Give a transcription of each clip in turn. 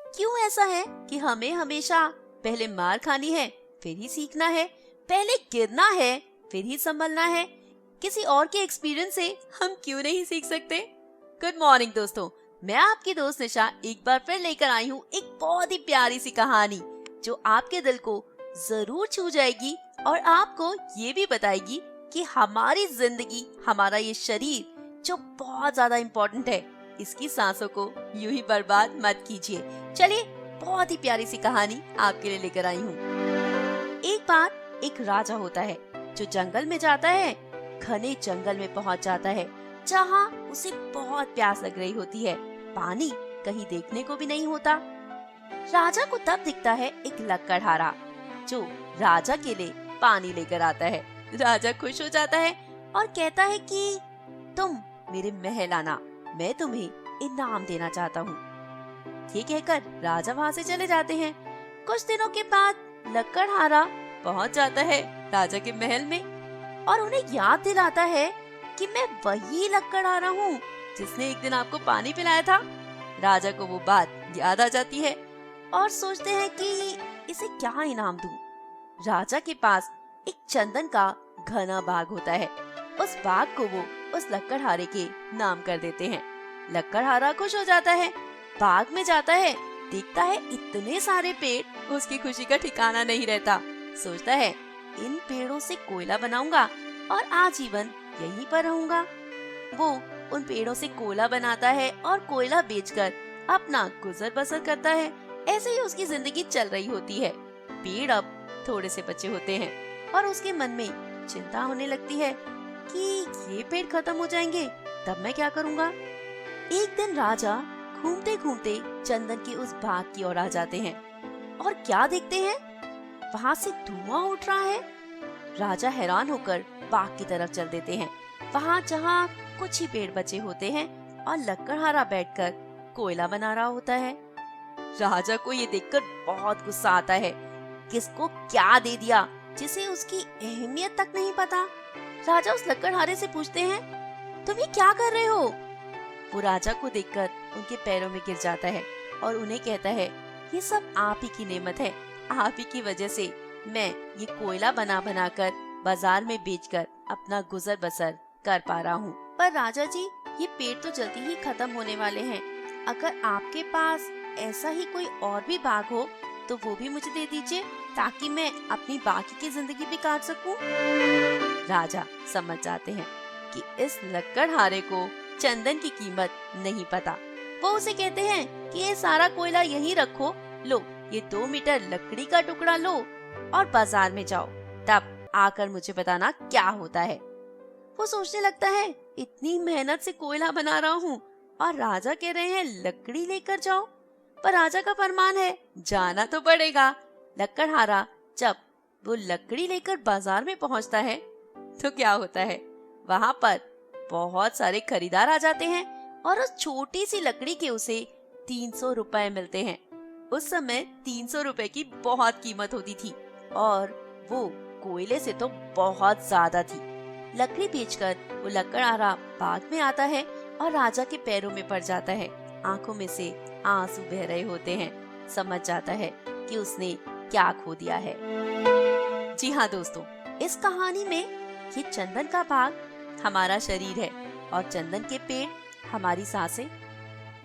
क्यों ऐसा है कि हमें हमेशा पहले मार खानी है, फिर ही सीखना है, पहले गिरना है, फिर ही संभलना है? किसी और के एक्सपीरियंस से हम क्यों नहीं सीख सकते? गुड मॉर्निंग दोस्तों, मैं आपकी दोस्त निशा एक बार फिर लेकर आई हूँ एक बहुत ही प्यारी सी कहानी जो आपके दिल को जरूर छू जाएगी और आपको ये भी बताएगी कि हमारी जिंदगी, हमारा ये शरीर जो बहुत ज्यादा इम्पोर्टेंट है, इसकी सांसों को यूं ही बर्बाद मत कीजिए। चलिए, बहुत ही प्यारी सी कहानी आपके लिए लेकर आई हूँ। एक बार एक राजा होता है जो जंगल में जाता है। घने जंगल में पहुँच जाता है जहाँ उसे बहुत प्यास लग रही होती है। पानी कहीं देखने को भी नहीं होता। राजा को तब दिखता है एक लकड़हारा जो राजा के लिए पानी लेकर आता है। राजा खुश हो जाता है और कहता है कि तुम मेरे महल आना, मैं तुम्हें इनाम देना चाहता हूँ। ये कहकर राजा वहाँ से चले जाते हैं। कुछ दिनों के बाद लकड़हारा पहुँच जाता है राजा के महल में और उन्हें याद दिलाता है कि मैं वही लकड़हारा हूँ जिसने एक दिन आपको पानी पिलाया था। राजा को वो बात याद आ जाती है और सोचते हैं कि इसे क्या इनाम दूं। राजा के पास एक चंदन का घना बाग होता है। उस बाग को वो उस लकड़हारे के नाम कर देते हैं। लकड़हारा खुश हो जाता है, बाग में जाता है, देखता है इतने सारे पेड़, उसकी खुशी का ठिकाना नहीं रहता। सोचता है इन पेड़ों से कोयला बनाऊंगा और आजीवन यहीं पर रहूंगा। वो उन पेड़ों से कोयला बनाता है और कोयला बेचकर अपना गुजर बसर करता है। ऐसे ही उसकी जिंदगी चल रही होती है। पेड़ अब थोड़े से बचे होते हैं और उसके मन में चिंता होने लगती है कि ये पेड़ खत्म हो जाएंगे, तब मैं क्या करूँगा। एक दिन राजा घूमते घूमते चंदन के उस बाग की ओर आ जाते हैं और क्या देखते हैं, वहाँ से धुआं उठ रहा है। राजा हैरान होकर बाग की तरफ चल देते हैं। वहाँ जहाँ कुछ ही पेड़ बचे होते हैं और लकड़हारा बैठकर कोयला बना रहा होता है। राजा को ये देखकर बहुत गुस्सा आता है। किसको क्या दे दिया जिसे उसकी अहमियत तक नहीं पता। राजा उस लकड़हारे से पूछते हैं, तुम ये क्या कर रहे हो? वो राजा को देखकर उनके पैरों में गिर जाता है और उन्हें कहता है, ये सब आप ही की नेमत है। आप ही की वजह से मैं ये कोयला बना बना कर बाजार में बेचकर अपना गुजर बसर कर पा रहा हूँ। पर राजा जी, ये पेड़ तो जल्दी ही खत्म होने वाले हैं। अगर आपके पास ऐसा ही कोई और भी बाग हो तो वो भी मुझे दे दीजिए ताकि मैं अपनी बाकी की जिंदगी भी काट सकूं। राजा समझ जाते हैं कि इस लकड़हारे को चंदन की कीमत नहीं पता। वो उसे कहते हैं कि ये सारा कोयला यहीं रखो, लो ये 2 मीटर लकड़ी का टुकड़ा लो और बाजार में जाओ, तब आकर मुझे बताना क्या होता है। वो सोचने लगता है, इतनी मेहनत से कोयला बना रहा हूँ और राजा कह रहे हैं लकड़ी लेकर जाओ। पर राजा का फरमान है, जाना तो पड़ेगा। लकड़हारा जब वो लकड़ी लेकर बाजार में पहुंचता है तो क्या होता है, वहाँ पर बहुत सारे खरीदार आ जाते हैं और उस छोटी सी लकड़ी के उसे 300 रुपए मिलते हैं। उस समय 300 रुपए की बहुत कीमत होती थी और वो कोयले से तो बहुत ज्यादा थी। लकड़ी बेचकर वो लकड़हारा बाग में आता है और राजा के पैरों में पड़ जाता है। आंखों में से आंसू बह रहे होते हैं। समझ जाता है कि उसने क्या खो दिया है। जी हाँ दोस्तों, इस कहानी में ये चंदन का बाग हमारा शरीर है और चंदन के पेड़ हमारी सांसें।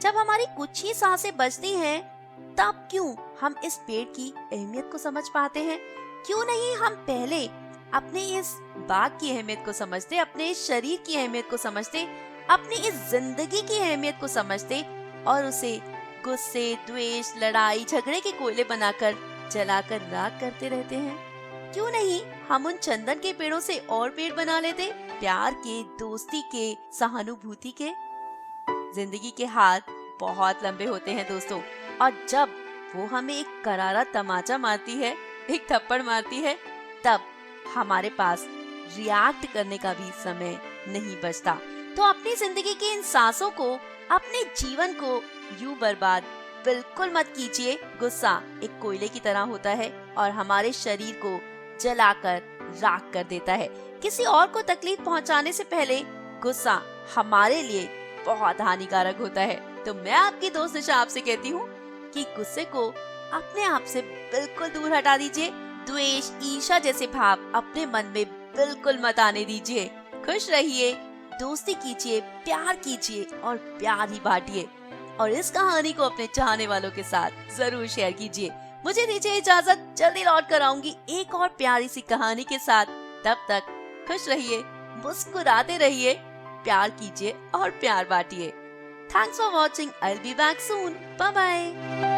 जब हमारी कुछ ही सांसें बचती हैं, तब क्यों हम इस पेड़ की अहमियत को समझ पाते हैं? क्यों नहीं हम पहले अपने इस बाग की अहमियत को समझते, अपने इस शरीर की अहमियत को समझते, अपनी इस जिंदगी की अहमियत को समझते और उसे गुस्से, द्वेष, लड़ाई, झगड़े के कोयले बनाकर जलाकर राख करते रहते हैं? क्यों नहीं हम उन चंदन के पेड़ों से और पेड़ बना लेते, प्यार के, दोस्ती के, सहानुभूति के। जिंदगी के हाथ बहुत लंबे होते हैं दोस्तों, और जब वो हमें एक करारा तमाचा मारती है, एक थप्पड़ मारती है, तब हमारे पास रिएक्ट करने का भी समय नहीं बचता। तो अपनी जिंदगी की इन सांसों को, अपने जीवन को यूं बर्बाद बिल्कुल मत कीजिए। गुस्सा एक कोयले की तरह होता है और हमारे शरीर को जलाकर राख कर देता है। किसी और को तकलीफ पहुंचाने से पहले गुस्सा हमारे लिए बहुत हानिकारक होता है। तो मैं आपकी दोस्त निशा आपसे कहती हूँ कि गुस्से को अपने आप से बिल्कुल दूर हटा दीजिए। द्वेष, ईर्ष्या जैसे भाव अपने मन में बिल्कुल मत आने दीजिए। खुश रहिए, दोस्ती कीजिए, प्यार कीजिए और प्यार ही बांटिए। और इस कहानी को अपने चाहने वालों के साथ जरूर शेयर कीजिए। मुझे दीजिए इजाजत, जल्दी लौट कर आऊंगी एक और प्यारी सी कहानी के साथ। तब तक खुश रहिए, मुस्कुराते रहिए, प्यार कीजिए और प्यार बांटिए। Thanks for watching. I will be back soon. Bye bye.